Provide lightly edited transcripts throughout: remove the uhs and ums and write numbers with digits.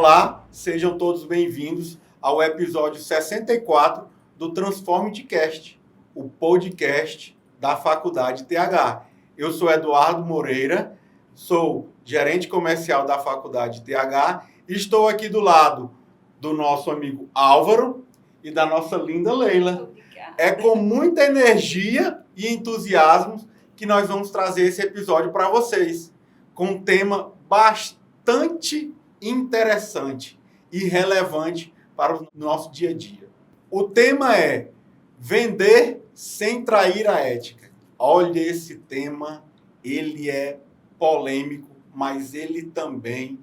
Olá, sejam todos bem-vindos ao episódio 64 do Transforme Cast, o podcast da Faculdade TH. Eu sou Eduardo Moreira, sou gerente comercial da Faculdade TH e estou aqui do lado do nosso amigo Álvaro e da nossa linda Leila. É com muita energia e entusiasmo que nós vamos trazer esse episódio para vocês, com um tema bastante interessante e relevante para o nosso dia a dia. O tema é vender sem trair a ética. Olha, esse tema, ele é polêmico, mas ele também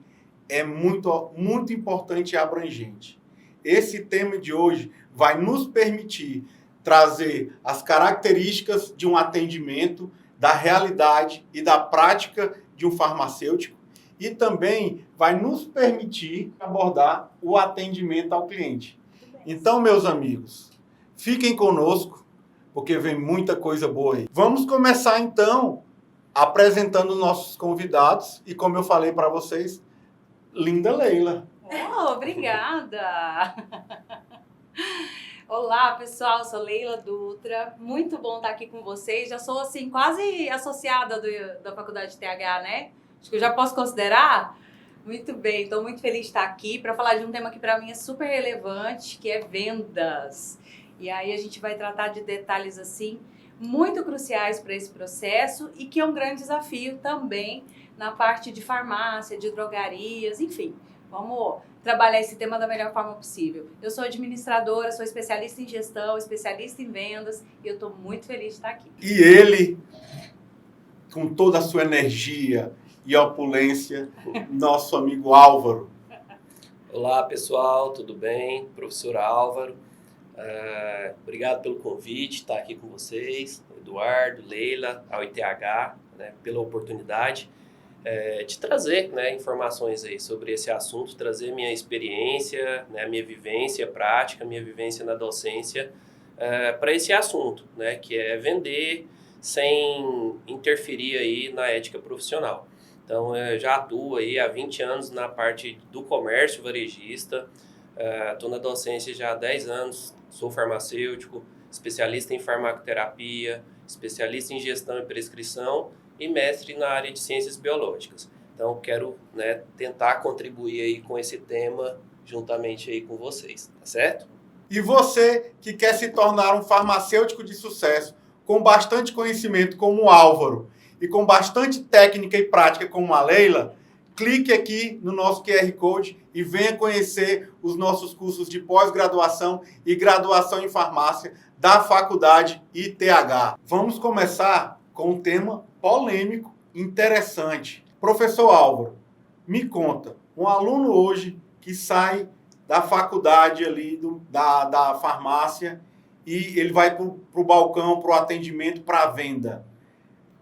é muito importante e abrangente. Esse tema de hoje vai nos permitir trazer as características de um atendimento, da realidade e da prática de um farmacêutico e também vai nos permitir abordar o atendimento ao cliente. Então, meus amigos, fiquem conosco, porque vem muita coisa boa aí. Vamos começar, então, apresentando nossos convidados e, como eu falei para vocês, linda Leila. Oh, obrigada! Olá, pessoal, sou Leila Dutra, muito bom estar aqui com vocês. Já sou, assim, quase associada da Faculdade TH, né? Acho que eu já posso considerar? Muito bem, estou muito feliz de estar aqui para falar de um tema que para mim é super relevante, que é vendas. E aí a gente vai tratar de detalhes, assim, muito cruciais para esse processo e que é um grande desafio também na parte de farmácia, de drogarias, enfim. Vamos trabalhar esse tema da melhor forma possível. Eu sou administradora, sou especialista em gestão, especialista em vendas e eu estou muito feliz de estar aqui. E ele, com toda a sua energia e opulência, nosso amigo Álvaro. Olá, pessoal, tudo bem? Professor Álvaro. Obrigado pelo convite, estar aqui com vocês, Eduardo, Leila, ao ITH, né, pela oportunidade de trazer, né, informações aí sobre esse assunto, trazer minha experiência, né, minha vivência prática, minha vivência na docência para esse assunto, né, que é vender sem interferir aí na ética profissional. Então, eu já atuo aí há 20 anos na parte do comércio varejista, estou na docência já há 10 anos, sou farmacêutico, especialista em farmacoterapia, especialista em gestão e prescrição e mestre na área de ciências biológicas. Então, quero, né, tentar contribuir aí com esse tema juntamente aí com vocês, tá certo? E você que quer se tornar um farmacêutico de sucesso, com bastante conhecimento como o Álvaro e com bastante técnica e prática como a Leila, clique aqui no nosso QR Code e venha conhecer os nossos cursos de pós-graduação e graduação em farmácia da Faculdade ITH. Vamos começar com um tema polêmico, interessante. Professor Álvaro, me conta, um aluno hoje que sai da faculdade ali, da farmácia, e ele vai para o balcão, para o atendimento, para a venda.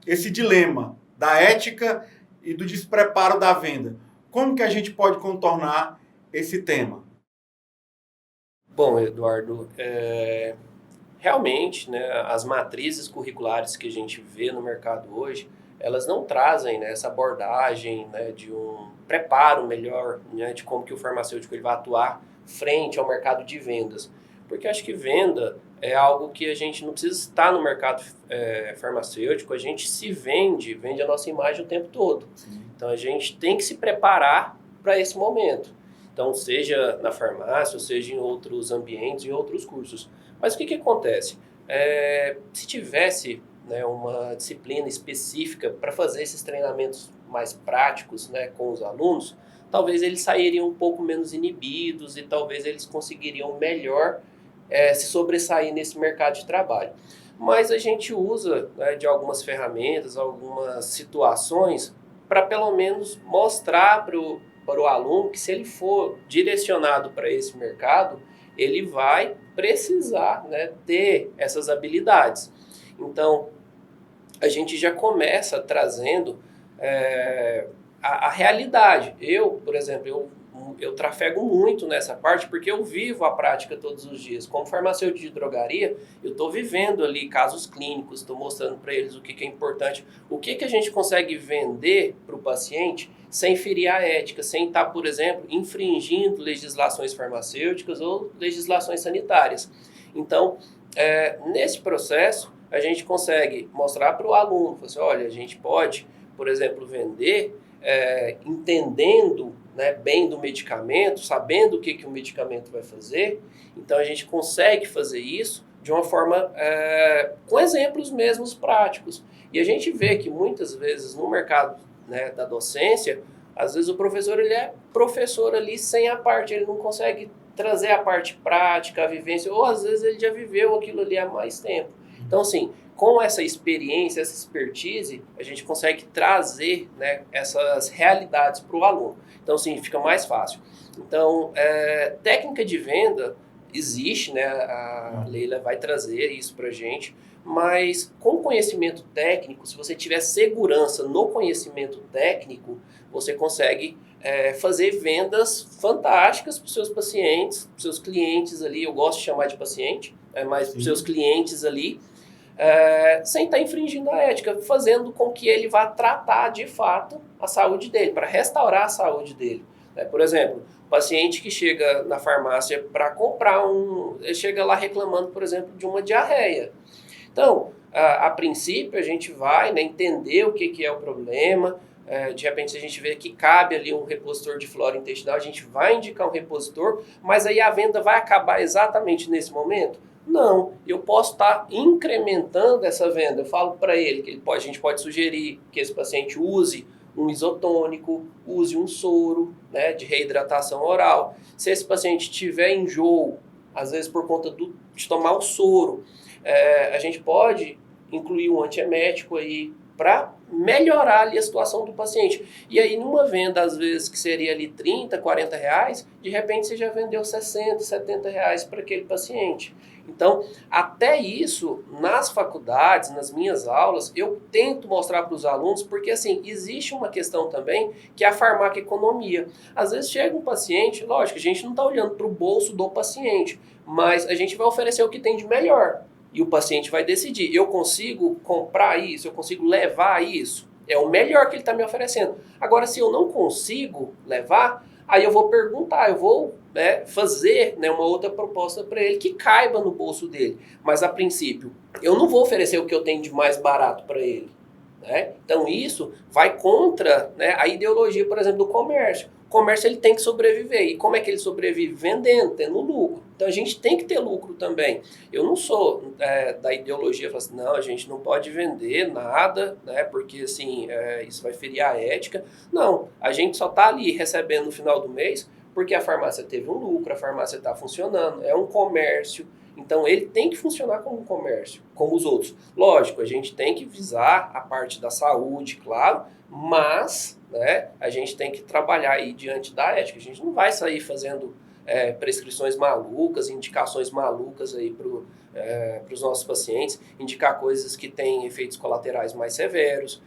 Esse dilema da ética e do despreparo da venda. Como que a gente pode contornar esse tema? Bom, Eduardo, realmente, né, as matrizes curriculares que a gente vê no mercado hoje, elas não trazem, né, essa abordagem, né, de um preparo melhor, né, de como que o farmacêutico ele vai atuar frente ao mercado de vendas. Porque acho que venda é algo que a gente não precisa estar no mercado farmacêutico, a gente se vende a nossa imagem o tempo todo. Sim. Então a gente tem que se preparar para esse momento. Então, seja na farmácia, ou seja em outros ambientes, em outros cursos. Mas o que acontece? Se tivesse, né, uma disciplina específica para fazer esses treinamentos mais práticos, né, com os alunos, talvez eles sairiam um pouco menos inibidos e talvez eles conseguiriam melhor se sobressair nesse mercado de trabalho. Mas a gente usa, né, de algumas ferramentas, algumas situações, para pelo menos mostrar para o aluno que se ele for direcionado para esse mercado, ele vai precisar, né, ter essas habilidades. Então, a gente já começa trazendo a realidade. Eu, por exemplo, eu trafego muito nessa parte porque eu vivo a prática todos os dias. Como farmacêutico de drogaria, eu estou vivendo ali casos clínicos, estou mostrando para eles o que é importante, o que a gente consegue vender para o paciente sem ferir a ética, sem estar, por exemplo, infringindo legislações farmacêuticas ou legislações sanitárias. Então, nesse processo, a gente consegue mostrar para o aluno, assim, olha, a gente pode, por exemplo, vender entendendo, né, bem do medicamento, sabendo o que o medicamento vai fazer. Então, a gente consegue fazer isso de uma forma com exemplos mesmos práticos. E a gente vê que muitas vezes no mercado, né, da docência, às vezes o professor ele é professor ali sem a parte, ele não consegue trazer a parte prática, a vivência, ou às vezes ele já viveu aquilo ali há mais tempo. Então, assim, com essa experiência, essa expertise, a gente consegue trazer, né, essas realidades para o aluno. Então, assim, fica mais fácil. Então, técnica de venda existe, né? A Leila vai trazer isso para a gente, mas com conhecimento técnico, se você tiver segurança no conhecimento técnico, você consegue fazer vendas fantásticas para os seus pacientes, para os seus clientes ali. Eu gosto de chamar de paciente, mas para os seus clientes ali, sem estar infringindo a ética, fazendo com que ele vá tratar de fato a saúde dele, para restaurar a saúde dele. Por exemplo, o paciente que chega na farmácia para comprar ele chega lá reclamando, por exemplo, de uma diarreia. Então, a princípio, a gente vai, né, entender o que é o problema. De repente, se a gente vê que cabe ali um repositor de flora intestinal, a gente vai indicar um repositor, mas aí a venda vai acabar exatamente nesse momento? Não, eu posso estar incrementando essa venda. Eu falo para ele que a gente pode sugerir que esse paciente use um isotônico, use um soro, né, de reidratação oral. Se esse paciente tiver enjoo, às vezes por conta de tomar o soro, a gente pode incluir um antiemético aí para melhorar ali a situação do paciente. E aí, numa venda, às vezes, que seria ali 30, 40 reais, de repente você já vendeu 60, 70 reais para aquele paciente. Então, até isso, nas faculdades, nas minhas aulas, eu tento mostrar para os alunos, porque, assim, existe uma questão também, que é a farmacoeconomia. Às vezes chega um paciente, lógico, a gente não está olhando para o bolso do paciente, mas a gente vai oferecer o que tem de melhor. E o paciente vai decidir, eu consigo comprar isso, eu consigo levar isso? É o melhor que ele está me oferecendo. Agora, se eu não consigo levar, aí eu vou perguntar, eu vou fazer, né, uma outra proposta para ele que caiba no bolso dele. Mas, a princípio, eu não vou oferecer o que eu tenho de mais barato para ele. Né? Então, isso vai contra, né, a ideologia, por exemplo, do comércio. O comércio ele tem que sobreviver. E como é que ele sobrevive? Vendendo, tendo lucro. Então, a gente tem que ter lucro também. Eu não sou da ideologia, falo assim, não, a gente não pode vender nada, né, porque assim, isso vai ferir a ética. Não, a gente só está ali recebendo no final do mês porque a farmácia teve um lucro, a farmácia está funcionando, é um comércio. Então, ele tem que funcionar como um comércio, como os outros. Lógico, a gente tem que visar a parte da saúde, claro, mas, né, a gente tem que trabalhar aí diante da ética. A gente não vai sair fazendo prescrições malucas, indicações malucas aí para os nossos pacientes, indicar coisas que têm efeitos colaterais mais severos,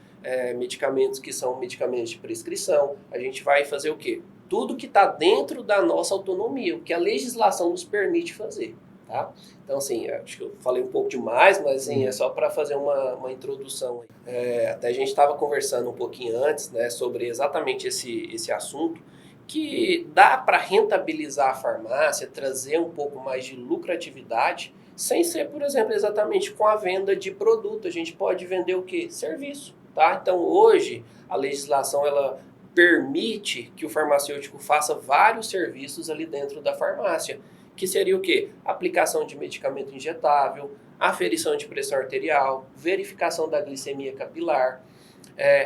medicamentos que são medicamentos de prescrição. A gente vai fazer o quê? Tudo que está dentro da nossa autonomia, o que a legislação nos permite fazer. Tá? Então, assim, acho que eu falei um pouco demais, mas assim, é só para fazer uma introdução. Até a gente estava conversando um pouquinho antes, né, sobre exatamente esse assunto, que dá para rentabilizar a farmácia, trazer um pouco mais de lucratividade, sem ser, por exemplo, exatamente com a venda de produto. A gente pode vender o quê? Serviço. Tá? Então, hoje, a legislação ela permite que o farmacêutico faça vários serviços ali dentro da farmácia, que seria o quê? Aplicação de medicamento injetável, aferição de pressão arterial, verificação da glicemia capilar,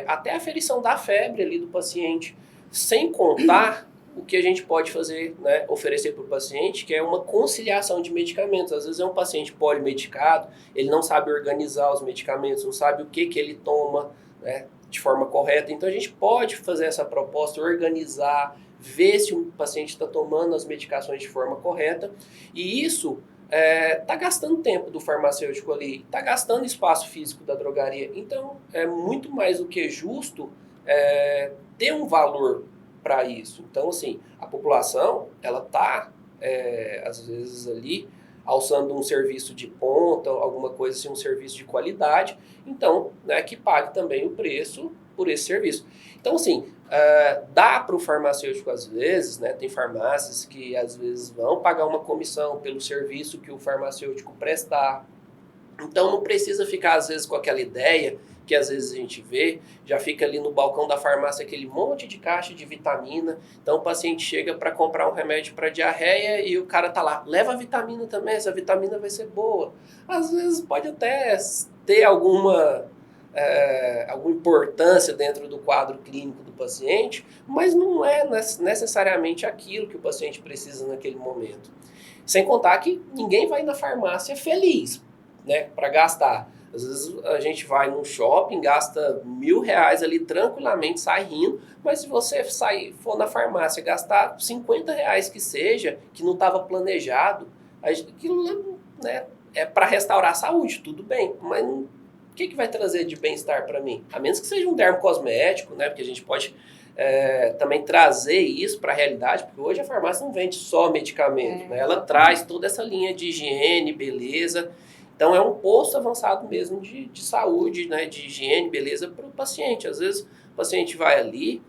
até a aferição da febre ali do paciente, sem contar o que a gente pode fazer, né, oferecer para o paciente, que é uma conciliação de medicamentos. Às vezes é um paciente polimedicado, ele não sabe organizar os medicamentos, não sabe o que ele toma, né, de forma correta. Então a gente pode fazer essa proposta, organizar, ver se o paciente está tomando as medicações de forma correta, e isso está gastando tempo do farmacêutico ali, está gastando espaço físico da drogaria. Então é muito mais do que justo ter um valor para isso. Então, assim, a população, ela está, às vezes, ali, alçando um serviço de ponta, alguma coisa assim, um serviço de qualidade, então, né, que pague também o preço por esse serviço. Então, assim, dá para o farmacêutico, às vezes, né, tem farmácias que, às vezes, vão pagar uma comissão pelo serviço que o farmacêutico prestar. Então, não precisa ficar, às vezes, com aquela ideia que, às vezes, a gente vê, já fica ali no balcão da farmácia aquele monte de caixa de vitamina. Então, o paciente chega para comprar um remédio para diarreia e o cara tá lá, leva a vitamina também, essa vitamina vai ser boa. Às vezes, pode até ter alguma importância dentro do quadro clínico do paciente, mas não é necessariamente aquilo que o paciente precisa naquele momento. Sem contar que ninguém vai na farmácia feliz, né, para gastar. Às vezes a gente vai num shopping, gasta R$1.000 ali tranquilamente, sai rindo, mas se você for na farmácia gastar R$50 que seja, que não estava planejado, aquilo, né, é para restaurar a saúde, tudo bem, mas o que vai trazer de bem-estar para mim? A menos que seja um dermocosmético, né, porque a gente pode também trazer isso para a realidade, porque hoje a farmácia não vende só medicamento, né, ela traz toda essa linha de higiene, beleza. Então, é um posto avançado mesmo de saúde, né, de higiene, beleza, para o paciente. Às vezes, o paciente vai ali,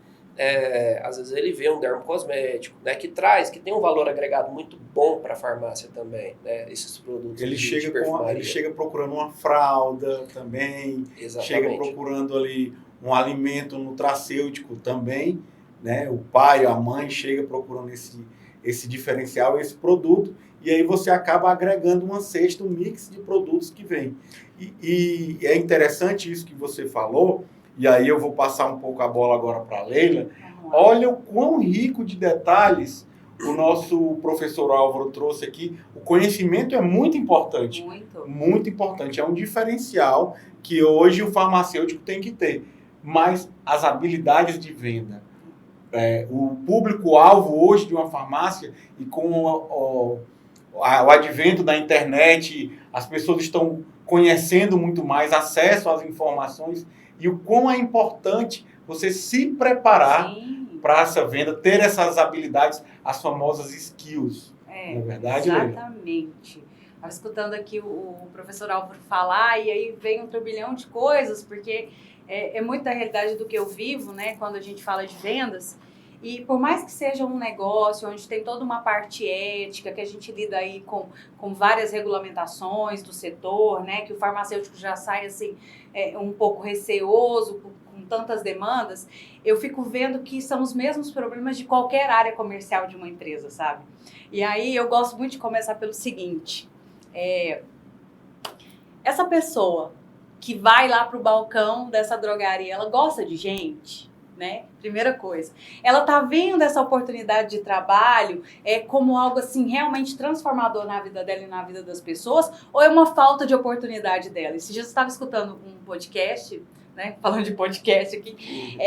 às vezes ele vê um dermocosmético, né, que tem um valor agregado muito bom para a farmácia também, né, esses produtos ele de perfumaria. Ele chega procurando uma fralda também, Exatamente. Chega procurando ali um alimento nutracêutico também, né, o pai, a mãe chega procurando esse diferencial, esse produto, e aí você acaba agregando uma cesta, um mix de produtos que vem. E é interessante isso que você falou, e aí eu vou passar um pouco a bola agora para a Leila. Olha o quão rico de detalhes o nosso professor Álvaro trouxe aqui. O conhecimento é muito importante. Muito importante. É um diferencial que hoje o farmacêutico tem que ter. Mas as habilidades de venda, o público-alvo hoje de uma farmácia, e com o advento da internet, as pessoas estão conhecendo muito mais, acesso às informações, e o quão é importante você se preparar para essa venda, ter essas habilidades, as famosas skills. Não é verdade, exatamente. Estava escutando aqui o professor Álvaro falar, e aí vem um turbilhão de coisas, porque é muito da realidade do que eu vivo, né, quando a gente fala de vendas. E por mais que seja um negócio onde tem toda uma parte ética, que a gente lida aí com várias regulamentações do setor, né, que o farmacêutico já sai assim, um pouco receoso com tantas demandas, eu fico vendo que são os mesmos problemas de qualquer área comercial de uma empresa, sabe? E aí eu gosto muito de começar pelo seguinte, essa pessoa que vai lá pro balcão dessa drogaria, ela gosta de gente? Né? Primeira coisa, ela tá vendo essa oportunidade de trabalho como algo assim realmente transformador na vida dela e na vida das pessoas, ou é uma falta de oportunidade dela? Esses dias eu estava escutando um podcast, né, falando de podcast aqui,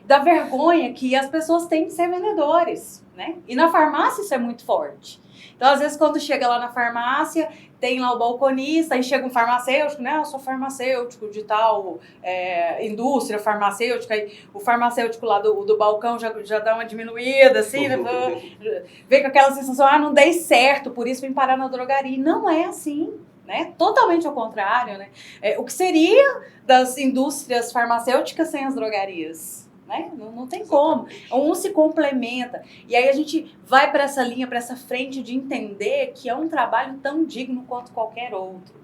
da vergonha que as pessoas têm de ser vendedores, né? E na farmácia isso é muito forte. Então, às vezes, quando chega lá na farmácia, tem lá o balconista, aí chega um farmacêutico, né? Eu sou farmacêutico de tal indústria farmacêutica, aí o farmacêutico lá do balcão já dá uma diminuída, assim, né? Vem com aquela sensação, não dei certo, por isso vim parar na drogaria. E não é assim, né? Totalmente ao contrário, né? O que seria das indústrias farmacêuticas sem as drogarias? Né? Não tem como. Um se complementa. E aí a gente vai para essa linha, para essa frente de entender que é um trabalho tão digno quanto qualquer outro.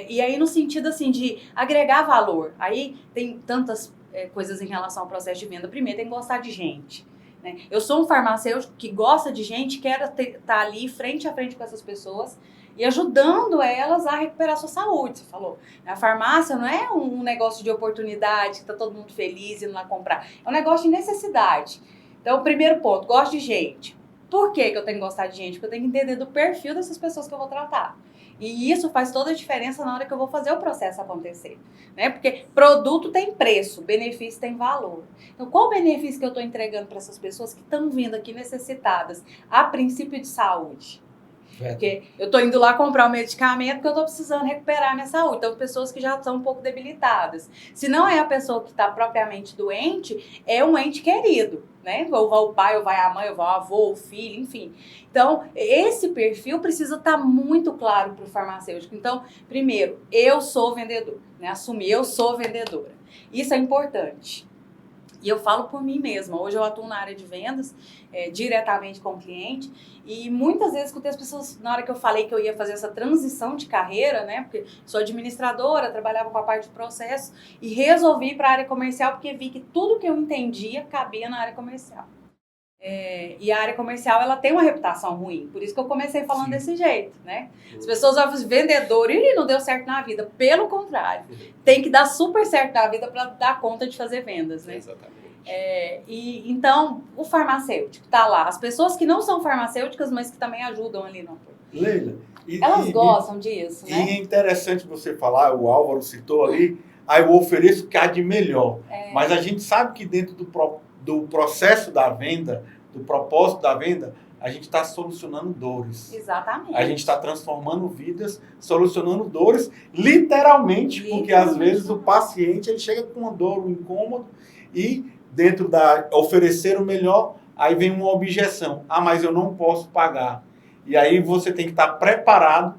E aí no sentido assim de agregar valor. Aí tem tantas coisas em relação ao processo de venda. Primeiro, tem que gostar de gente. Né? Eu sou um farmacêutico que gosta de gente, quero estar ali frente a frente com essas pessoas e ajudando elas a recuperar a sua saúde. Você falou, a farmácia não é um negócio de oportunidade, que está todo mundo feliz indo lá comprar. É um negócio de necessidade. Então, primeiro ponto, gosto de gente. Por que eu tenho que gostar de gente? Porque eu tenho que entender do perfil dessas pessoas que eu vou tratar. E isso faz toda a diferença na hora que eu vou fazer o processo acontecer. Né? Porque produto tem preço, benefício tem valor. Então, qual o benefício que eu estou entregando para essas pessoas que estão vindo aqui necessitadas? A princípio de saúde. Porque eu estou indo lá comprar um medicamento porque eu estou precisando recuperar a minha saúde. Então, pessoas que já estão um pouco debilitadas. Se não é a pessoa que está propriamente doente, é um ente querido, né? Ou vai o pai, ou vai a mãe, ou vai o avô, o filho, enfim. Então, esse perfil precisa estar muito claro para o farmacêutico. Então, primeiro, eu sou vendedor, né? Assumir, eu sou vendedora. Isso é importante. E eu falo por mim mesma. Hoje eu atuo na área de vendas, diretamente com o cliente, e muitas vezes escutei as pessoas, na hora que eu falei que eu ia fazer essa transição de carreira, né? Porque sou administradora, trabalhava com a parte de processo, e resolvi ir para a área comercial porque vi que tudo que eu entendia cabia na área comercial. E a área comercial, ela tem uma reputação ruim. Por isso que eu comecei falando desse jeito, né? As pessoas olham os vendedores e não deu certo na vida. Pelo contrário, tem que dar super certo na vida para dar conta de fazer vendas, né? Exatamente. Então, o farmacêutico tá lá. As pessoas que não são farmacêuticas, mas que também ajudam ali no apoio. Leila, Elas gostam disso, e né? é interessante você falar, o Álvaro citou ali, aí eu ofereço o que há de melhor. Mas a gente sabe que dentro do processo da venda, do propósito da venda, a gente está solucionando dores. Exatamente. A gente está transformando vidas, solucionando dores, literalmente, porque às vezes o paciente ele chega com uma dor, um incômodo, e dentro da oferecer o melhor, aí vem uma objeção. Ah, mas eu não posso pagar. E aí você tem que estar preparado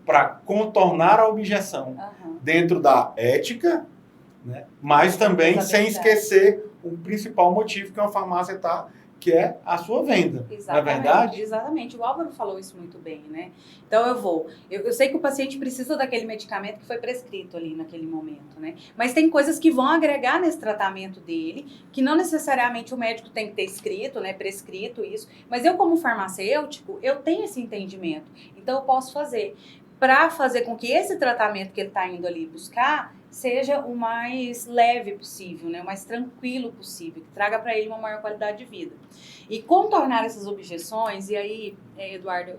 para contornar a objeção dentro da ética, né? Mas também sem esquecer o principal motivo que uma farmácia está, que é a sua venda. Exatamente, não é verdade? Exatamente. O Álvaro falou isso muito bem, né? Então eu sei que o paciente precisa daquele medicamento que foi prescrito ali naquele momento, né? Mas tem coisas que vão agregar nesse tratamento dele, que não necessariamente o médico tem que ter escrito, né? Prescrito isso. Mas eu, como farmacêutico, eu tenho esse entendimento. Então eu posso fazer. Para fazer com que esse tratamento que ele está indo ali buscar seja o mais leve possível, né? O mais tranquilo possível, que traga para ele uma maior qualidade de vida. E contornar essas objeções, e aí, Eduardo,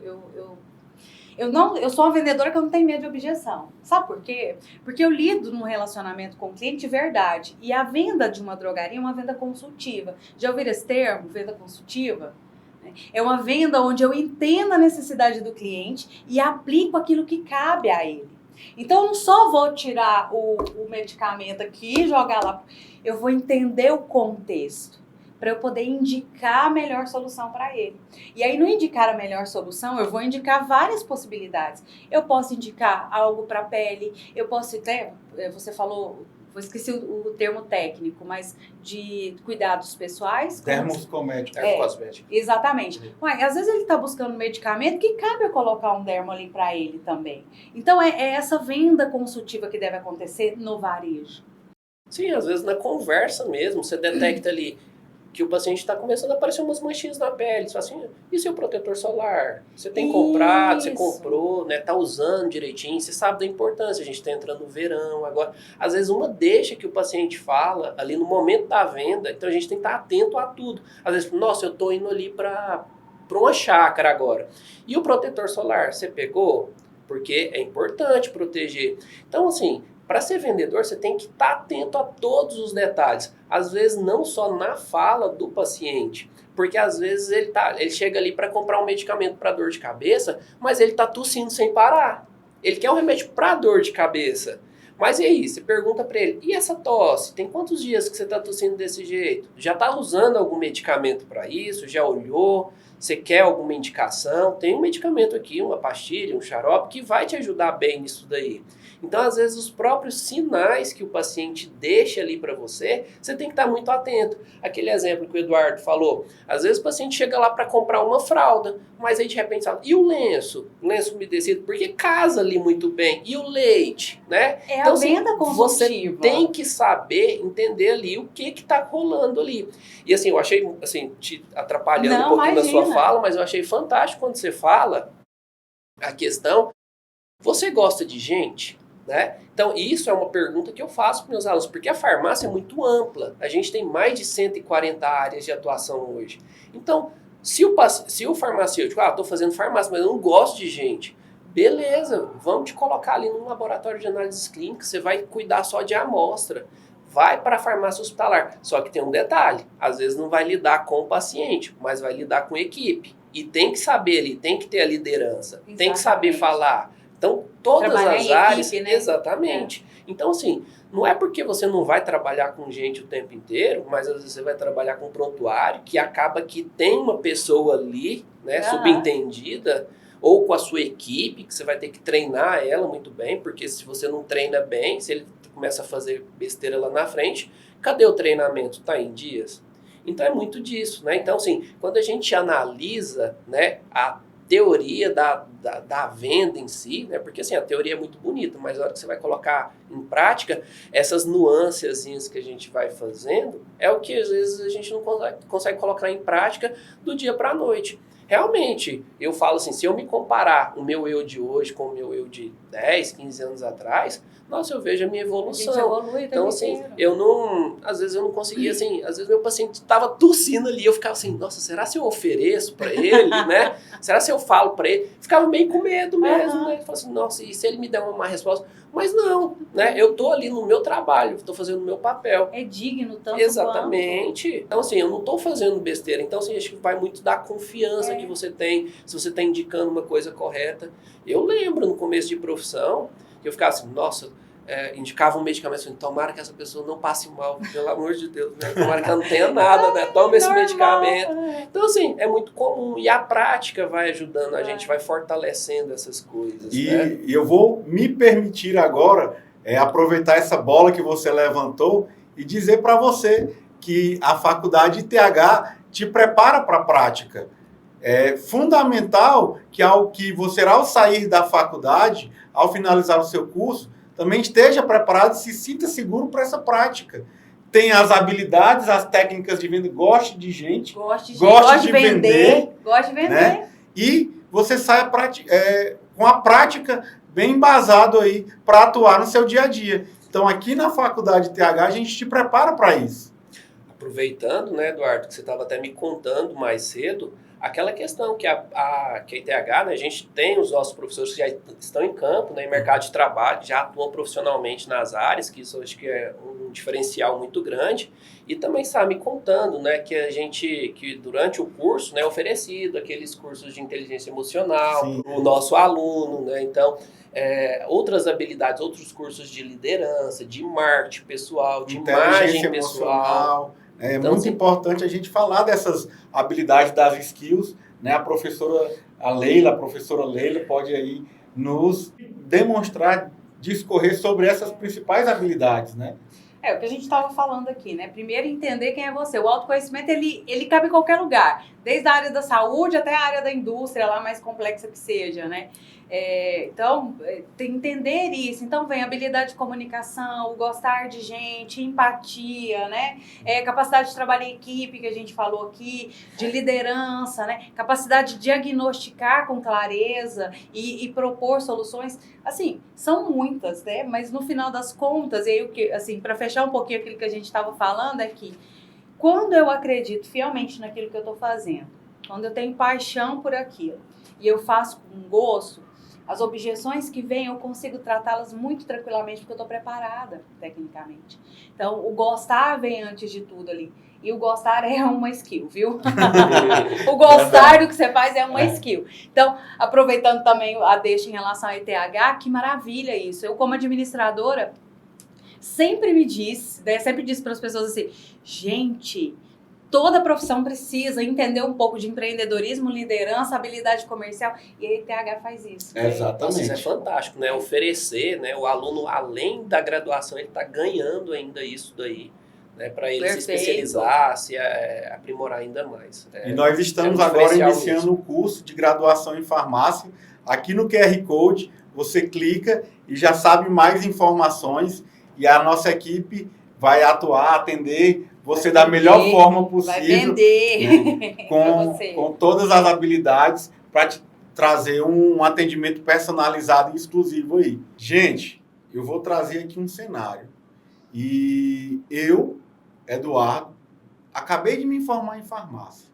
eu sou uma vendedora que eu não tenho medo de objeção. Sabe por quê? Porque eu lido num relacionamento com o cliente de verdade. E a venda de uma drogaria é uma venda consultiva. Já ouviram esse termo, venda consultiva? É uma venda onde eu entendo a necessidade do cliente e aplico aquilo que cabe a ele. Então, eu não só vou tirar o medicamento aqui e jogar lá. Eu vou entender o contexto para eu poder indicar a melhor solução para ele. E aí, no indicar a melhor solução, eu vou indicar várias possibilidades. Eu posso indicar algo para a pele, eu posso, você falou... Eu esqueci o termo técnico, mas de cuidados pessoais. Dermocosmético. Dermocosmético. Exatamente. Mas, às vezes ele está buscando um medicamento que cabe eu colocar um dermo ali para ele também. Então, é essa venda consultiva que deve acontecer no varejo. Sim, às vezes na conversa mesmo, você detecta ali que o paciente está começando a aparecer umas manchinhas na pele. Você fala assim, e seu protetor solar? Você tem comprado, você comprou, né? Tá usando direitinho, você sabe da importância. A gente está entrando no verão agora. Às vezes uma deixa que o paciente fala ali no momento da venda, então a gente tem que estar atento a tudo. Às vezes, nossa, eu tô indo ali para uma chácara agora. E o protetor solar, você pegou? Porque é importante proteger. Então, assim, para ser vendedor, você tem que estar atento a todos os detalhes. Às vezes, não só na fala do paciente. Porque, às vezes, ele chega ali para comprar um medicamento para dor de cabeça, mas ele está tossindo sem parar. Ele quer um remédio para dor de cabeça. Mas e aí? Você pergunta para ele, e essa tosse? Tem quantos dias que você está tossindo desse jeito? Já está usando algum medicamento para isso? Já olhou? Você quer alguma indicação? Tem um medicamento aqui, uma pastilha, um xarope, que vai te ajudar bem nisso daí. Então, às vezes, os próprios sinais que o paciente deixa ali para você, você tem que estar muito atento. Aquele exemplo que o Eduardo falou, às vezes o paciente chega lá para comprar uma fralda, mas aí de repente fala, e o lenço? O lenço umedecido, porque casa ali muito bem. E o leite, né? Então, a venda consultiva. Você tem que saber entender ali o que está rolando ali. E assim, eu achei, assim, te atrapalhando um pouquinho na sua fala, mas eu achei fantástico quando você fala a questão, você gosta de gente? Né? Então, isso é uma pergunta que eu faço para meus alunos, porque a farmácia é muito ampla. A gente tem mais de 140 áreas de atuação hoje. Então, se o farmacêutico, estou fazendo farmácia, mas eu não gosto de gente, beleza, vamos te colocar ali num laboratório de análises clínicas, você vai cuidar só de amostra. Vai para a farmácia hospitalar. Só que tem um detalhe, às vezes não vai lidar com o paciente, mas vai lidar com a equipe. E tem que saber ali, tem que ter a liderança, Exatamente. Tem que saber falar. Então, todas as áreas... Equipe, né? Exatamente. Então, assim, não é porque você não vai trabalhar com gente o tempo inteiro, mas às vezes você vai trabalhar com prontuário, que acaba que tem uma pessoa ali, né, subentendida, ou com a sua equipe, que você vai ter que treinar ela muito bem, porque se você não treina bem, se ele começa a fazer besteira lá na frente, cadê o treinamento? Está em dias? Então é muito disso, né? Então, assim, quando a gente analisa, né, a teoria da venda em si, né? Porque assim, a teoria é muito bonita, mas na hora que você vai colocar em prática, essas nuancezinhas que a gente vai fazendo, é o que às vezes a gente não consegue colocar em prática do dia para a noite. Realmente, eu falo assim, se eu me comparar o meu eu de hoje com o meu eu de 10, 15 anos atrás, nossa, eu vejo a minha evolução. A gente evolui então, assim, às vezes eu não conseguia, assim, às vezes meu paciente estava tossindo ali, eu ficava assim, nossa, será se eu ofereço para ele, né? Será se eu falo para ele? Ficava meio com medo mesmo, né? Falava assim, nossa, e se ele me der uma má resposta? Mas não, né? Eu tô ali no meu trabalho, tô fazendo o meu papel. É digno tanto Exatamente. Quanto. Então, assim, eu não tô fazendo besteira. Então, assim, acho que vai muito da confiança que você tem, se você tá indicando uma coisa correta. Eu lembro, no começo de profissão, que eu ficava assim, nossa, indicava um medicamento, assim, tomara que essa pessoa não passe mal, pelo amor de Deus, né? Tomara que ela não tenha nada, né? Toma esse medicamento. Então, assim, é muito comum. E a prática vai ajudando a gente, vai fortalecendo essas coisas. E eu vou me permitir agora aproveitar essa bola que você levantou e dizer para você que a faculdade ITH te prepara para a prática. É fundamental que você, ao sair da faculdade, ao finalizar o seu curso, também esteja preparado e se sinta seguro para essa prática. Tem as habilidades, as técnicas de venda, goste de gente, goste de vender. Goste de vender. Né? E você saia com a prática bem embasado aí para atuar no seu dia a dia. Então, aqui na Faculdade TH, a gente te prepara para isso. Aproveitando, né, Eduardo, que você estava até me contando mais cedo, aquela questão que a ITH, né, a gente tem os nossos professores que já estão em campo, né, em mercado de trabalho, já atuam profissionalmente nas áreas, que isso acho que é um diferencial muito grande, e também está me contando, né, que durante o curso, né, é oferecido aqueles cursos de inteligência emocional para o nosso aluno, né, então outras habilidades, outros cursos de liderança, de marketing pessoal, de imagem pessoal. É então, muito importante a gente falar dessas habilidades, das skills, né? A professora Leila pode aí nos demonstrar, discorrer sobre essas principais habilidades, né? O que a gente estava falando aqui, né? Primeiro, entender quem é você. O autoconhecimento, ele cabe em qualquer lugar. Desde a área da saúde até a área da indústria, lá mais complexa que seja, né? Então, entender isso. Então, vem habilidade de comunicação, gostar de gente, empatia, né? Capacidade de trabalhar em equipe, que a gente falou aqui, de liderança, né? Capacidade de diagnosticar com clareza e propor soluções. Assim, são muitas, né? Mas no final das contas, e aí, assim, para fechar um pouquinho aquilo que a gente estava falando, é que quando eu acredito fielmente naquilo que eu estou fazendo, quando eu tenho paixão por aquilo e eu faço com gosto, as objeções que vêm, eu consigo tratá-las muito tranquilamente, porque eu estou preparada, tecnicamente. Então, o gostar vem antes de tudo ali. E o gostar é uma skill, viu? O gostar do que você faz é uma skill. Então, aproveitando também a deixa em relação ao ETH, que maravilha isso. Eu, como administradora, sempre disse para as pessoas assim, gente, toda profissão precisa entender um pouco de empreendedorismo, liderança, habilidade comercial, e a ETH faz isso. Exatamente. Nossa, isso é fantástico, né? Oferecer, né? O aluno, além da graduação, ele está ganhando ainda isso daí, né? Para ele se especializar, se aprimorar ainda mais. E nós estamos agora iniciando o curso de graduação em farmácia. Aqui no QR Code, você clica e já sabe mais informações, e a nossa equipe vai atuar, atender você da melhor forma possível. Vai vender. Né? Com todas as habilidades para te trazer um atendimento personalizado e exclusivo aí. Gente, eu vou trazer aqui um cenário. E eu, Eduardo, acabei de me formar em farmácia.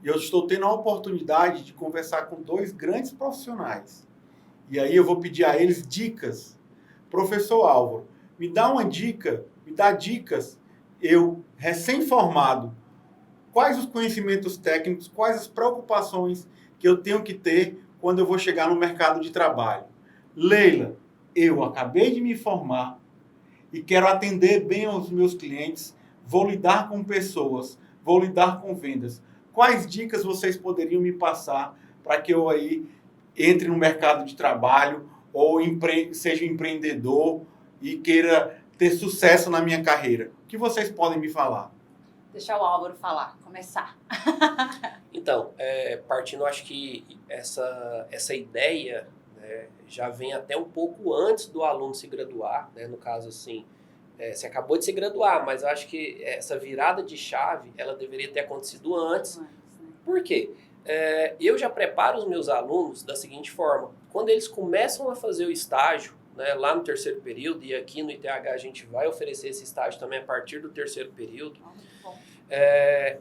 E eu estou tendo a oportunidade de conversar com 2 grandes profissionais. E aí eu vou pedir a eles dicas. Professor Álvaro, me dá uma dica, me dá dicas. Eu, recém-formado, quais os conhecimentos técnicos, quais as preocupações que eu tenho que ter quando eu vou chegar no mercado de trabalho? Leila, eu acabei de me formar e quero atender bem aos meus clientes, vou lidar com pessoas, vou lidar com vendas. Quais dicas vocês poderiam me passar para que eu aí entre no mercado de trabalho ou seja empreendedor e queira ter sucesso na minha carreira? O que vocês podem me falar? Deixar o Álvaro falar, começar. Então, partindo, acho que essa ideia, né, já vem até um pouco antes do aluno se graduar, né? No caso, assim, você acabou de se graduar, mas eu acho que essa virada de chave, ela deveria ter acontecido antes. Por quê? Eu já preparo os meus alunos da seguinte forma: quando eles começam a fazer o estágio, né, lá no terceiro período, e aqui no ITH a gente vai oferecer esse estágio também a partir do terceiro período,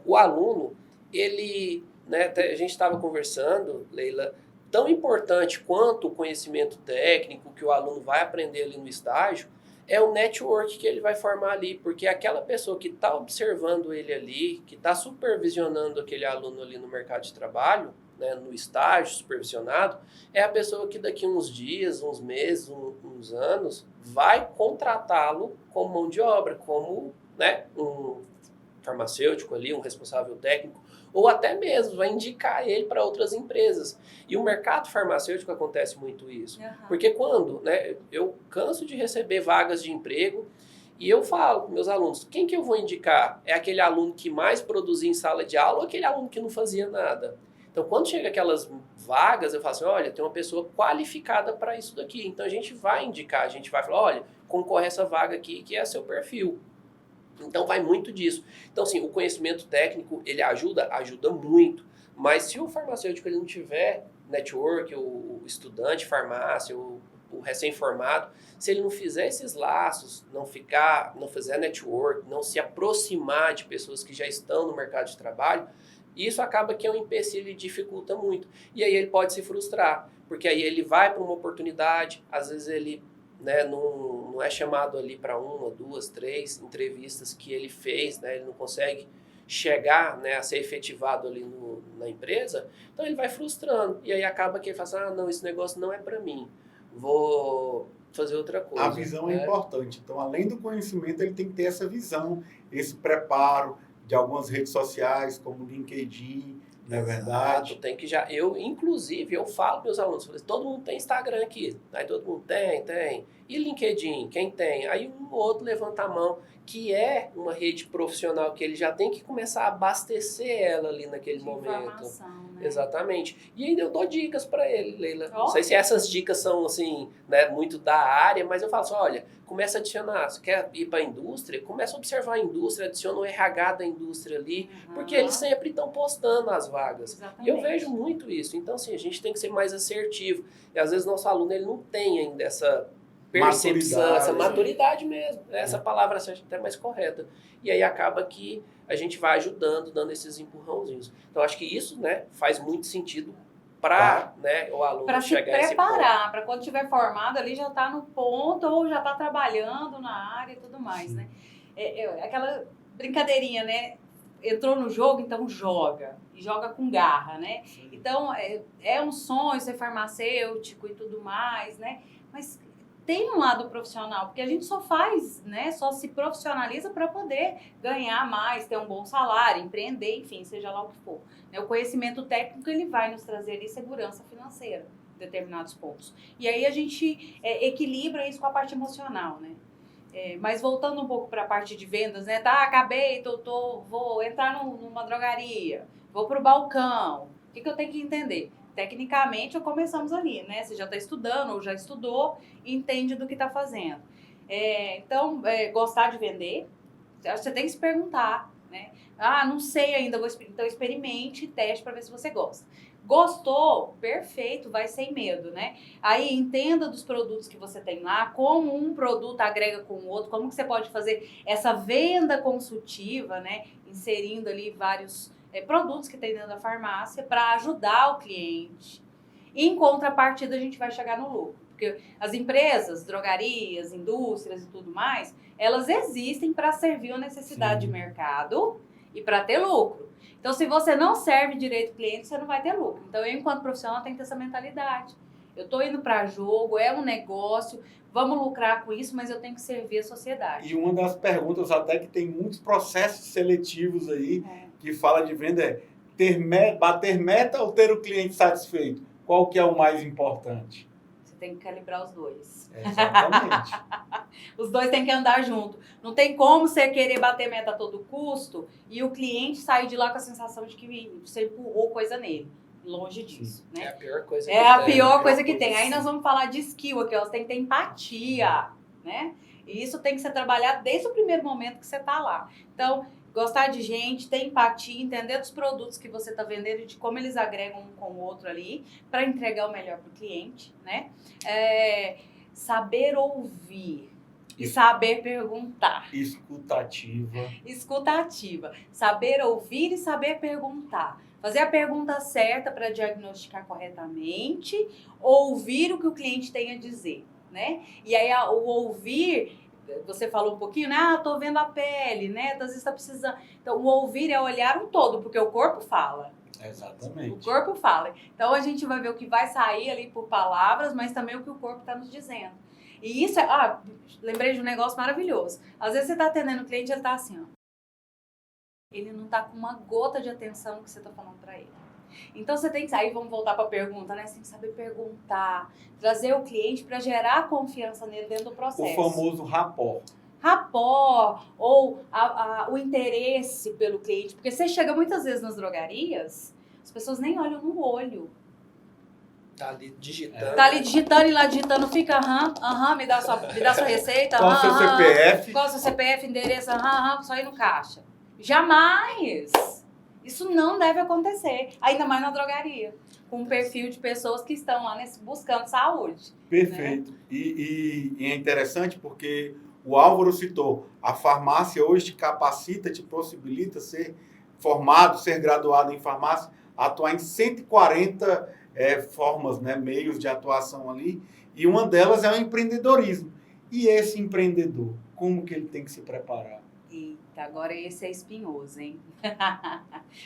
o aluno, ele, né, a gente estava conversando, Leila, tão importante quanto o conhecimento técnico que o aluno vai aprender ali no estágio, é o network que ele vai formar ali, porque aquela pessoa que está observando ele ali, que está supervisionando aquele aluno ali no mercado de trabalho, né, no estágio supervisionado, é a pessoa que daqui uns dias, uns meses, uns anos, vai contratá-lo como mão de obra, como, né, um farmacêutico ali, um responsável técnico, ou até mesmo vai indicar ele para outras empresas. E o mercado farmacêutico acontece muito isso. Porque quando, né, eu canso de receber vagas de emprego e eu falo para meus alunos, quem que eu vou indicar? É aquele aluno que mais produzia em sala de aula ou aquele aluno que não fazia nada? Então, quando chega aquelas vagas, eu falo assim, olha, tem uma pessoa qualificada para isso daqui. Então, a gente vai indicar, a gente vai falar, olha, concorre a essa vaga aqui que é seu perfil. Então, vai muito disso. Então, assim, o conhecimento técnico, ele ajuda muito. Mas se o farmacêutico ele não tiver network, o estudante de farmácia, o recém-formado, se ele não fizer esses laços, não fizer network, não se aproximar de pessoas que já estão no mercado de trabalho, isso acaba que é um empecilho e dificulta muito. E aí ele pode se frustrar, porque aí ele vai para uma oportunidade, às vezes ele, né, não é chamado ali para 1, 2, 3 entrevistas que ele fez, né, ele não consegue chegar, né, a ser efetivado ali na empresa, então ele vai frustrando. E aí acaba que ele fala assim, não, esse negócio não é para mim, vou fazer outra coisa. A visão é importante. Então, além do conhecimento, ele tem que ter essa visão, esse preparo de algumas redes sociais, como o LinkedIn, não é verdade? Tem que já... Inclusive, eu falo para meus alunos, todo mundo tem Instagram aqui. Aí todo mundo tem. E LinkedIn, quem tem? Aí um outro levanta a mão, que é uma rede profissional que ele já tem que começar a abastecer ela ali naquele momento. Né? Exatamente. E aí eu dou dicas para ele, Leila. Não sei se essas dicas são, assim, né, muito da área, mas eu falo assim, olha, começa a adicionar. Você quer ir para a indústria? Começa a observar a indústria, adiciona o RH da indústria ali, porque eles sempre estão postando as vagas. Exatamente. E eu vejo muito isso. Então, assim, a gente tem que ser mais assertivo. E às vezes nosso aluno ele não tem ainda essa percepção, essa maturidade mesmo. Essa palavra é até mais correta. E aí acaba que a gente vai ajudando, dando esses empurrãozinhos. Então, acho que isso, né, faz muito sentido para, né, o aluno chegar a esse ponto. Para se preparar, para quando estiver formado ali já está no ponto ou já está trabalhando na área e tudo mais, né? Aquela brincadeirinha, né? Entrou no jogo, então joga. E joga com garra, né? Sim. Então, é um sonho ser farmacêutico e tudo mais, né? Mas tem um lado profissional, porque a gente só faz, né? Só se profissionaliza para poder ganhar mais, ter um bom salário, empreender, enfim, seja lá o que for. O conhecimento técnico, ele vai nos trazer ali segurança financeira em determinados pontos. E aí a gente equilibra isso com a parte emocional, né? Mas voltando um pouco para a parte de vendas, né? Tá, acabei, vou entrar numa drogaria, vou para o balcão. O que eu tenho que entender? Tecnicamente, começamos ali, né? Você já está estudando ou já estudou, entende do que está fazendo. Então, gostar de vender, você tem que se perguntar, né? Ah, não sei ainda, então experimente, teste para ver se você gosta. Gostou? Perfeito, vai sem medo, né? Aí entenda dos produtos que você tem lá, como um produto agrega com o outro, como que você pode fazer essa venda consultiva, né? Inserindo ali vários produtos que tem dentro da farmácia para ajudar o cliente. E em contrapartida, a gente vai chegar no lucro. Porque as empresas, drogarias, indústrias e tudo mais, elas existem para servir a necessidade de mercado e para ter lucro. Então, se você não serve direito o cliente, você não vai ter lucro. Então, eu, enquanto profissional, tenho que ter essa mentalidade. Eu estou indo para jogo, é um negócio, vamos lucrar com isso, mas eu tenho que servir a sociedade. E uma das perguntas até que tem muitos processos seletivos aí, que fala de venda, é bater meta ou ter o cliente satisfeito? Qual que é o mais importante? Você tem que calibrar os dois. Exatamente. Os dois têm que andar junto. Não tem como você querer bater meta a todo custo e o cliente sair de lá com a sensação de que você empurrou coisa nele. Longe disso, né? É a pior coisa que É a tem. pior coisa que tem. Aí nós vamos falar de skill aqui, ó. Você tem que ter empatia, né? E isso tem que ser trabalhado desde o primeiro momento que você tá lá. Então, gostar de gente, ter empatia, entender dos produtos que você está vendendo e de como eles agregam um com o outro ali para entregar o melhor para o cliente, né? Saber ouvir e saber perguntar. Escutativa. Escutativa. Saber ouvir e saber perguntar. Fazer a pergunta certa para diagnosticar corretamente, ouvir o que o cliente tem a dizer, né? E aí o ouvir, você falou um pouquinho, né? Tô vendo a pele, né? Às vezes está precisando. Então, o ouvir é olhar um todo, porque o corpo fala. Exatamente. O corpo fala. Então, a gente vai ver o que vai sair ali por palavras, mas também o que o corpo está nos dizendo. E isso lembrei de um negócio maravilhoso. Às vezes você está atendendo o cliente e ele está assim, ó. Ele não está com uma gota de atenção no que você está falando para ele. Então você tem que sair, vamos voltar para a pergunta, né? Você tem que saber perguntar, trazer o cliente para gerar confiança nele dentro do processo. O famoso rapport. Rapport ou o interesse pelo cliente. Porque você chega muitas vezes nas drogarias, as pessoas nem olham no olho. Tá ali digitando. Tá ali digitando e lá digitando, fica me dá sua receita. Qual o seu CPF? Qual o seu CPF, endereço, só ir no caixa. Jamais! Isso não deve acontecer, ainda mais na drogaria, com um perfil de pessoas que estão lá buscando saúde. Perfeito. Né? E é interessante porque o Álvaro citou, a farmácia hoje te capacita, te possibilita ser formado, ser graduado em farmácia, atuar em 140 formas, né, meios de atuação ali, e uma delas é o empreendedorismo. E esse empreendedor, como que ele tem que se preparar? Eita, agora esse é espinhoso, hein?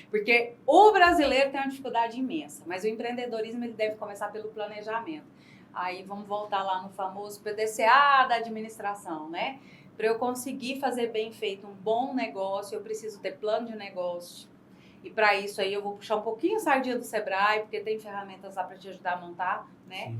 Porque o brasileiro tem uma dificuldade imensa, mas o empreendedorismo ele deve começar pelo planejamento. Aí vamos voltar lá no famoso PDCA da administração, né? Para eu conseguir fazer bem feito um bom negócio, eu preciso ter plano de negócio. E para isso aí eu vou puxar um pouquinho a sardinha do Sebrae, porque tem ferramentas lá para te ajudar a montar, né?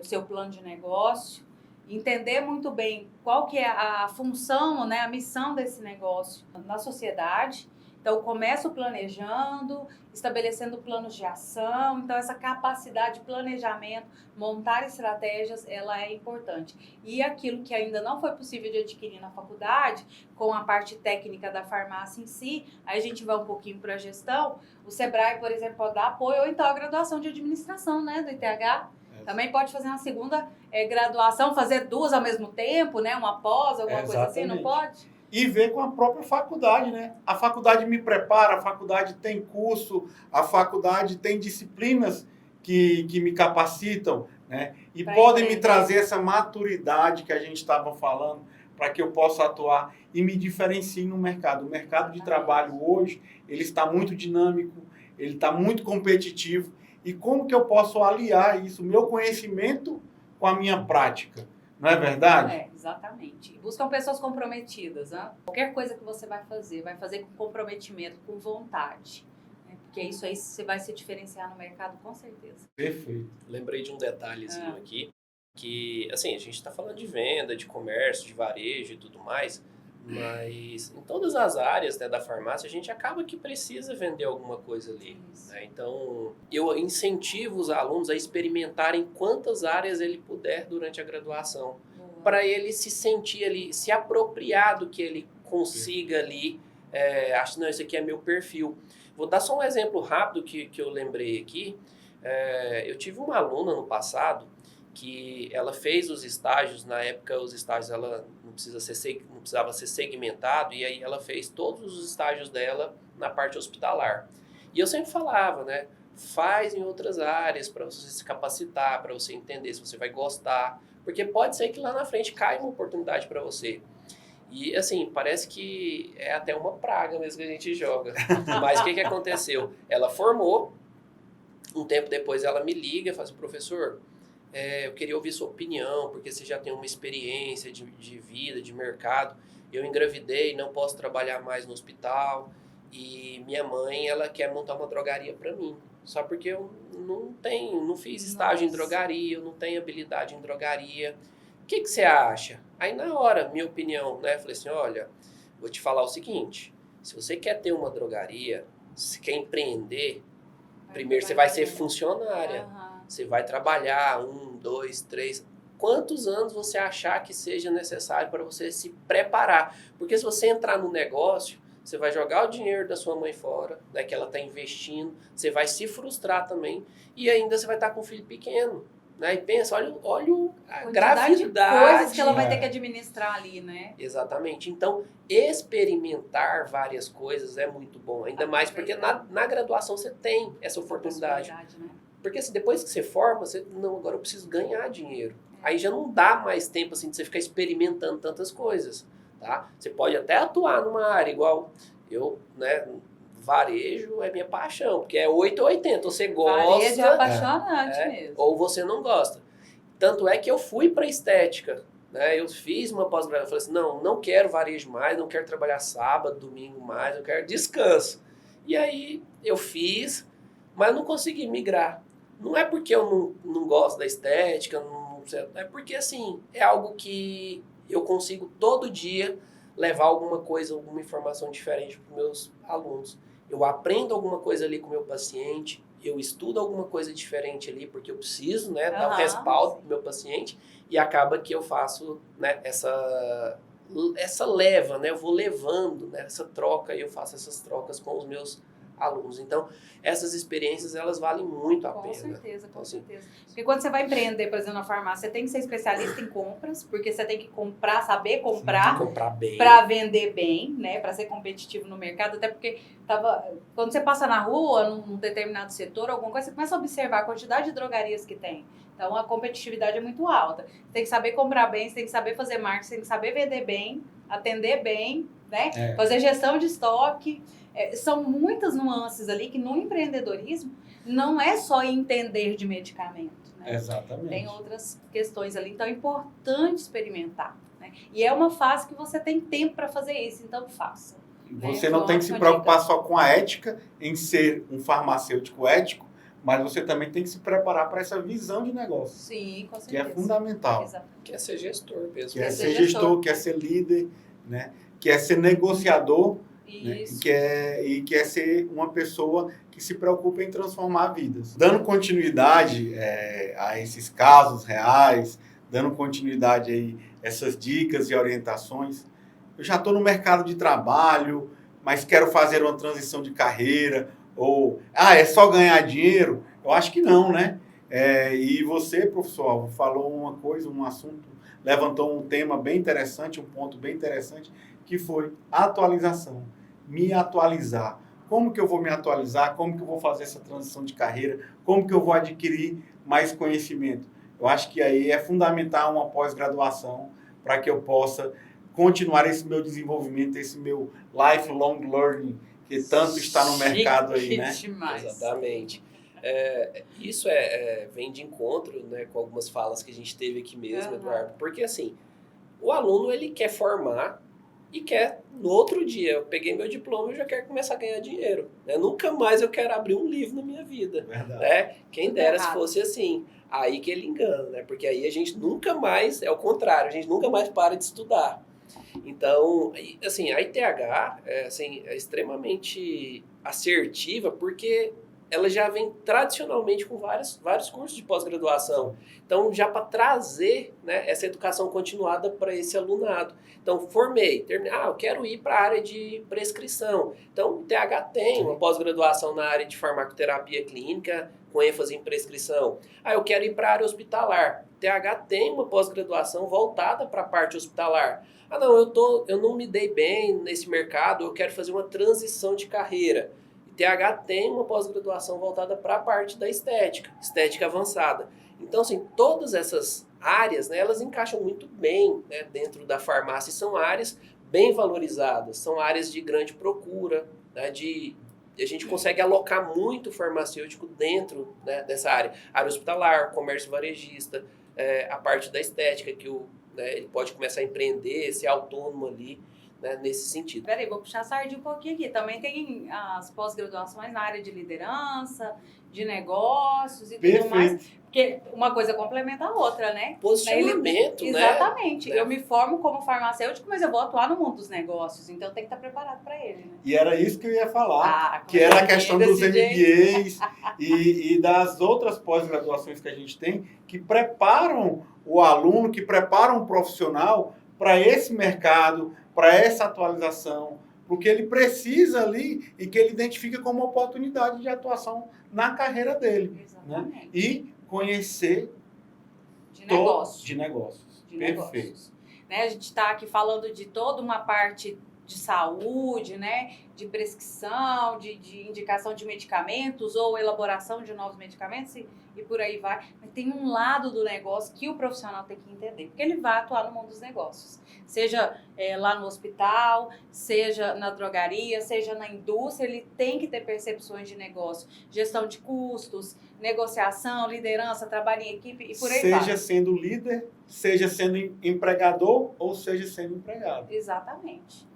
O seu plano de negócio. Entender muito bem qual que é a função, né, a missão desse negócio na sociedade. Então, começo planejando, estabelecendo planos de ação. Então, essa capacidade de planejamento, montar estratégias, ela é importante. E aquilo que ainda não foi possível de adquirir na faculdade, com a parte técnica da farmácia em si, aí a gente vai um pouquinho para a gestão. O Sebrae, por exemplo, pode dar apoio, ou então a graduação de administração, né, do ITH. Também pode fazer uma segunda graduação, fazer duas ao mesmo tempo, né? Uma pós, alguma coisa assim, não pode? E ver com a própria faculdade, né? A faculdade me prepara, a faculdade tem curso, a faculdade tem disciplinas que me capacitam, né? E podem me trazer essa maturidade que a gente estava falando para que eu possa atuar e me diferencie no mercado. O mercado de trabalho hoje, ele está muito dinâmico, ele está muito competitivo. E como que eu posso aliar isso, o meu conhecimento, com a minha prática? Não é verdade? Exatamente. E buscam pessoas comprometidas. Né? Qualquer coisa que você vai fazer com comprometimento, com vontade. Né? Porque isso aí você vai se diferenciar no mercado, com certeza. Perfeito. Lembrei de um detalhezinho aqui, que, assim, a gente está falando de venda, de comércio, de varejo e tudo mais, mas em todas as áreas, né, da farmácia, a gente acaba que precisa vender alguma coisa ali. Né? Então, eu incentivo os alunos a experimentarem quantas áreas ele puder durante a graduação, para ele se sentir ali, se apropriar do que ele consiga ali. Acho, não, isso aqui é meu perfil. Vou dar só um exemplo rápido que eu lembrei aqui. Eu tive uma aluna no passado que ela fez os estágios, na época os estágios ela não precisava ser segmentado, e aí ela fez todos os estágios dela na parte hospitalar. E eu sempre falava, né, faz em outras áreas para você se capacitar, para você entender se você vai gostar, porque pode ser que lá na frente caia uma oportunidade para você. E assim, parece que é até uma praga mesmo que a gente joga. Mas o que aconteceu? Ela formou, um tempo depois ela me liga e fala assim, professor, eu queria ouvir sua opinião, porque você já tem uma experiência de vida, de mercado. Eu engravidei, não posso trabalhar mais no hospital. E minha mãe, ela quer montar uma drogaria para mim. Só porque eu não fiz estágio em drogaria, eu não tenho habilidade em drogaria. O que você acha? Aí na hora, minha opinião, né? Falei assim, olha, vou te falar o seguinte. Se você quer ter uma drogaria, se quer empreender, primeiro você vai ser funcionária. Você vai trabalhar 1, 2, 3... Quantos anos você achar que seja necessário para você se preparar? Porque se você entrar no negócio, você vai jogar o dinheiro da sua mãe fora, né, que ela está investindo, você vai se frustrar também, e ainda você vai estar com um filho pequeno. Né? E pensa, olha a gravidade de coisas que ela vai ter que administrar ali, né? Exatamente. Então, experimentar várias coisas é muito bom. Ainda mais porque na graduação você tem essa oportunidade. Né? Porque assim, depois que você forma, agora eu preciso ganhar dinheiro. Aí já não dá mais tempo assim, de você ficar experimentando tantas coisas. Tá? Você pode até atuar numa área igual eu, né? Varejo é minha paixão, porque é 8 ou 80. Você gosta... Varejo é apaixonante mesmo. Ou você não gosta. Tanto é que eu fui para estética. Né? Eu fiz uma pós-graduação. Falei assim, não quero varejo mais, não quero trabalhar sábado, domingo mais, eu quero descanso. E aí eu fiz, mas não consegui migrar. Não é porque eu não gosto da estética, é porque assim, é algo que eu consigo todo dia levar alguma coisa, alguma informação diferente para os meus alunos. Eu aprendo alguma coisa ali com o meu paciente, eu estudo alguma coisa diferente ali, porque eu preciso, né, dar o respaldo pro meu paciente, e acaba que eu faço, né, essa leva, né, eu vou levando, né, essa troca, e eu faço essas trocas com os meus alunos. Então, essas experiências, elas valem muito a pena. Com certeza, com então, certeza. Porque quando você vai empreender, por exemplo, na farmácia, você tem que ser especialista em compras, porque você tem que comprar, saber comprar bem, para vender bem, né, para ser competitivo no mercado, até porque quando você passa na rua, num determinado setor, alguma coisa, você começa a observar a quantidade de drogarias que tem. Então, a competitividade é muito alta. Você tem que saber comprar bem, você tem que saber fazer marketing, você tem que saber vender bem, atender bem, né, fazer gestão de estoque. São muitas nuances ali que no empreendedorismo não é só entender de medicamento. Né? Exatamente. Tem outras questões ali, então é importante experimentar. Né? E é uma fase que você tem tempo para fazer isso, então faça. Você não tem que se preocupar só com a ética, em ser um farmacêutico ético, mas você também tem que se preparar para essa visão de negócio. Sim, com certeza. Que é fundamental. Exatamente. Quer ser gestor mesmo. Quer ser gestor, quer ser líder, né? Quer ser negociador. Né? E quer ser uma pessoa que se preocupa em transformar vidas. Dando continuidade a esses casos reais, dando continuidade aí a essas dicas e orientações, eu já estou no mercado de trabalho, mas quero fazer uma transição de carreira, ou, é só ganhar dinheiro? Eu acho que não, né? E você, professor, falou uma coisa, um assunto, levantou um tema bem interessante, um ponto bem interessante, que foi a atualização. Me atualizar. Como que eu vou me atualizar? Como que eu vou fazer essa transição de carreira? Como que eu vou adquirir mais conhecimento? Eu acho que aí é fundamental uma pós-graduação para que eu possa continuar esse meu desenvolvimento, esse meu lifelong learning, que tanto está no mercado aí, né? Demais. Exatamente. Isso vem de encontro, né, com algumas falas que a gente teve aqui mesmo, Eduardo. Porque assim, o aluno ele quer formar e quer, no outro dia, eu peguei meu diploma e já quero começar a ganhar dinheiro. Né? Nunca mais eu quero abrir um livro na minha vida. Verdade. Né? Quem dera se fosse assim. Aí que ele engana, né? Porque aí a gente nunca mais, é o contrário, a gente nunca mais para de estudar. Então, assim, a ITH é extremamente assertiva porque ela já vem tradicionalmente com vários cursos de pós-graduação. Então, já para trazer, né, essa educação continuada para esse alunado. Então, formei, terminei, eu quero ir para a área de prescrição. Então, o TH tem uma pós-graduação na área de farmacoterapia clínica, com ênfase em prescrição. Eu quero ir para a área hospitalar. O TH tem uma pós-graduação voltada para a parte hospitalar. Eu não me dei bem nesse mercado, eu quero fazer uma transição de carreira. TH tem uma pós-graduação voltada para a parte da estética avançada. Então, assim, todas essas áreas, né, elas encaixam muito bem, né, dentro da farmácia e são áreas bem valorizadas, são áreas de grande procura, né, a gente consegue alocar muito farmacêutico dentro, né, dessa área. Área hospitalar, comércio varejista, a parte da estética, que ele pode começar a empreender, ser autônomo ali. né, nesse sentido. Peraí, vou puxar a sardinha um pouquinho aqui. Também tem as pós-graduações na área de liderança, de negócios e tudo mais. Perfeito. Porque uma coisa complementa a outra, né? Posicionamento, né? Exatamente. Né? Eu me formo como farmacêutico, mas eu vou atuar no mundo dos negócios. Então tem que estar preparado para ele, né? E era isso que eu ia falar, que como era a é questão desse dos jeito? MBAs e das outras pós-graduações que a gente tem, que preparam o aluno, que preparam o profissional para esse mercado, para essa atualização, porque ele precisa ali e que ele identifica como oportunidade de atuação na carreira dele. Exatamente. Né? E conhecer De negócio. de negócios. De Perfeito. negócios. Né? A gente está aqui falando de toda uma parte de saúde, né? De prescrição, de indicação de medicamentos ou elaboração de novos medicamentos e por aí vai. Mas tem um lado do negócio que o profissional tem que entender, porque ele vai atuar no mundo dos negócios. Seja lá no hospital, seja na drogaria, seja na indústria, ele tem que ter percepções de negócio, gestão de custos, negociação, liderança, trabalho em equipe e por aí vai. Seja sendo líder, seja sendo empregador ou seja sendo empregado. Exatamente.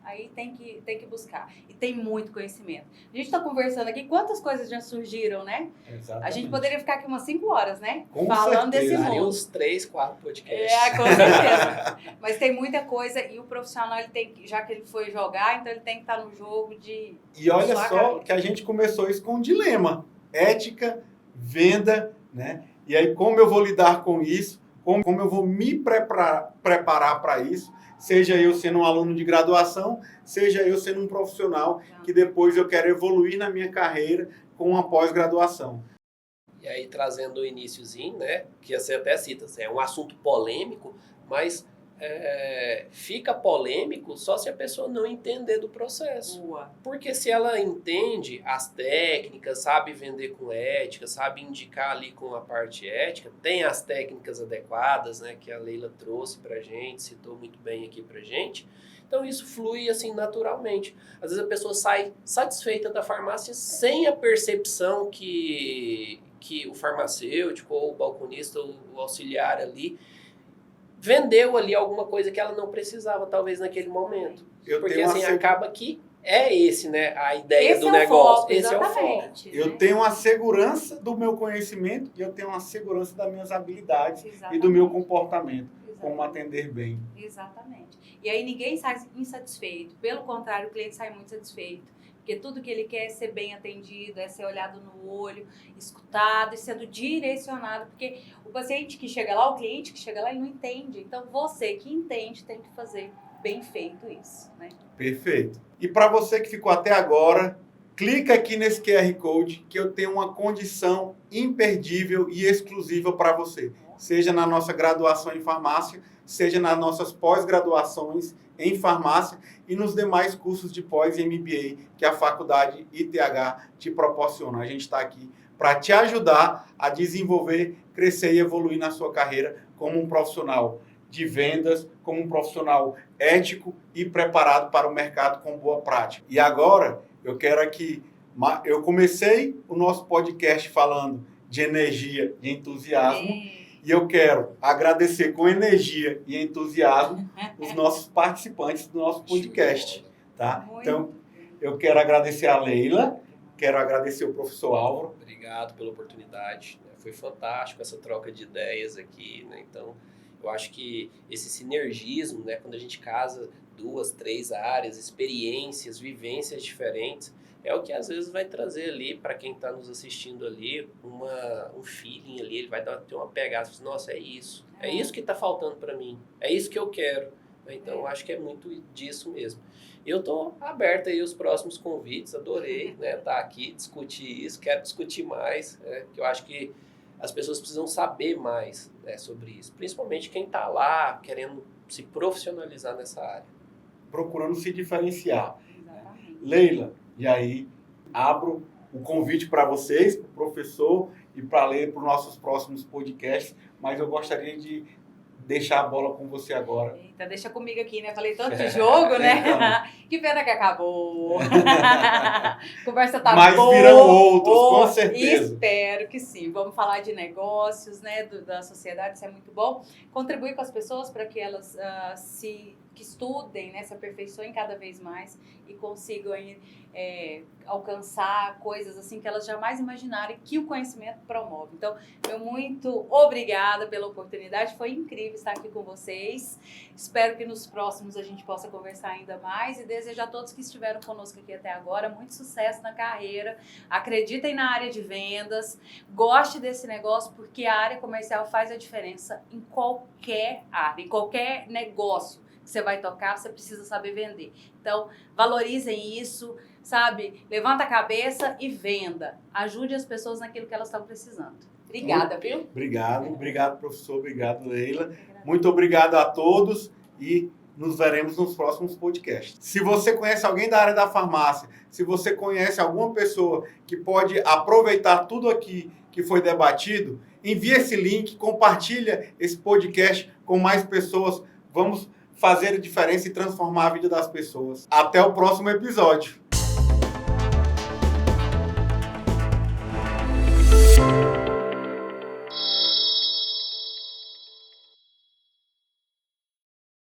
Aí tem que buscar. E tem muito conhecimento. A gente está conversando aqui, quantas coisas já surgiram, né? Exatamente. A gente poderia ficar aqui umas 5 horas, né? Com falando certeza. desse Daria mundo. uns 3, 4 podcasts. Com certeza. Mas tem muita coisa e o profissional, ele tem que, já que ele foi jogar, então ele tem que estar no jogo de... E olha sua só carreira. que a gente começou isso com um dilema. Ética, venda, né? E aí como eu vou lidar com isso? Como eu vou me preparar para isso? Seja eu sendo um aluno de graduação, seja eu sendo um profissional que depois eu quero evoluir na minha carreira com uma pós-graduação. E aí, trazendo o iniciozinho, né, que você até cita, é um assunto polêmico, mas fica polêmico só se a pessoa não entender do processo. Boa. Porque se ela entende as técnicas, sabe vender com ética, sabe indicar ali com a parte ética, tem as técnicas adequadas, né, que a Leila trouxe pra gente, citou muito bem aqui pra gente, então isso flui assim naturalmente. Às vezes a pessoa sai satisfeita da farmácia sem a percepção que o farmacêutico ou o balconista ou o auxiliar ali vendeu ali alguma coisa que ela não precisava, talvez, naquele momento. Porque assim, acaba que é esse, né, a ideia esse do é negócio. Foco, esse exatamente, é o foco. Eu tenho uma segurança do meu conhecimento e eu tenho uma segurança das minhas habilidades Exatamente. e do meu comportamento, Exatamente. como atender bem. Exatamente. E aí ninguém sai insatisfeito. Pelo contrário, o cliente sai muito satisfeito. Porque tudo que ele quer é ser bem atendido, é ser olhado no olho, escutado e sendo direcionado. Porque o paciente que chega lá, o cliente que chega lá, ele não entende. Então, você que entende tem que fazer bem feito isso, né? Perfeito. E para você que ficou até agora, clica aqui nesse QR Code que eu tenho uma condição imperdível e exclusiva para você. Seja na nossa graduação em farmácia, seja nas nossas pós-graduações em farmácia e nos demais cursos de pós e MBA que a faculdade ITH te proporciona. A gente está aqui para te ajudar a desenvolver, crescer e evoluir na sua carreira como um profissional de vendas, como um profissional ético e preparado para o mercado com boa prática. E agora, eu comecei o nosso podcast falando de energia e entusiasmo. E eu quero agradecer com energia e entusiasmo os nossos participantes do nosso podcast. Tá? Então, eu quero agradecer a Leila, quero agradecer o professor Álvaro. Obrigado pela oportunidade. Foi fantástico essa troca de ideias aqui, né? Então, eu acho que esse sinergismo, né, quando a gente casa 2, 3 áreas, experiências, vivências diferentes, é o que às vezes vai trazer ali para quem está nos assistindo ali um feeling ali, ele vai ter uma pegada, nossa, é isso que está faltando para mim, é isso que eu quero. Então, eu acho que é muito disso mesmo. Eu estou aberto aí aos próximos convites, adorei, né, estar aqui, discutir isso, quero discutir mais, né, que eu acho que as pessoas precisam saber mais, né, sobre isso, principalmente quem está lá querendo se profissionalizar nessa área. Procurando se diferenciar. Exatamente. Leila, e aí abro o convite para vocês, para o professor e para ler para os nossos próximos podcasts, mas eu gostaria de deixar a bola com você agora. Eita, deixa comigo aqui, né? Falei tanto de jogo, né? Então. Que pena que acabou. Conversa tá mas boa. Mas virão outros, com certeza. Espero que sim. Vamos falar de negócios, né? Da sociedade, isso é muito bom. Contribuir com as pessoas para que elas que estudem, né, se aperfeiçoem cada vez mais e consigam alcançar coisas assim que elas jamais imaginaram que o conhecimento promove. Então, eu muito obrigada pela oportunidade, foi incrível estar aqui com vocês. Espero que nos próximos a gente possa conversar ainda mais e desejo a todos que estiveram conosco aqui até agora muito sucesso na carreira. Acreditem na área de vendas, goste desse negócio porque a área comercial faz a diferença em qualquer área, em qualquer negócio que você vai tocar, você precisa saber vender. Então, valorizem isso, sabe? Levanta a cabeça e venda. Ajude as pessoas naquilo que elas estão precisando. Obrigada, viu? Obrigado, professor. Obrigado, Leila. Muito obrigado a todos e nos veremos nos próximos podcasts. Se você conhece alguém da área da farmácia, se você conhece alguma pessoa que pode aproveitar tudo aqui que foi debatido, envie esse link, compartilha esse podcast com mais pessoas. Vamos fazer a diferença e transformar a vida das pessoas. Até o próximo episódio.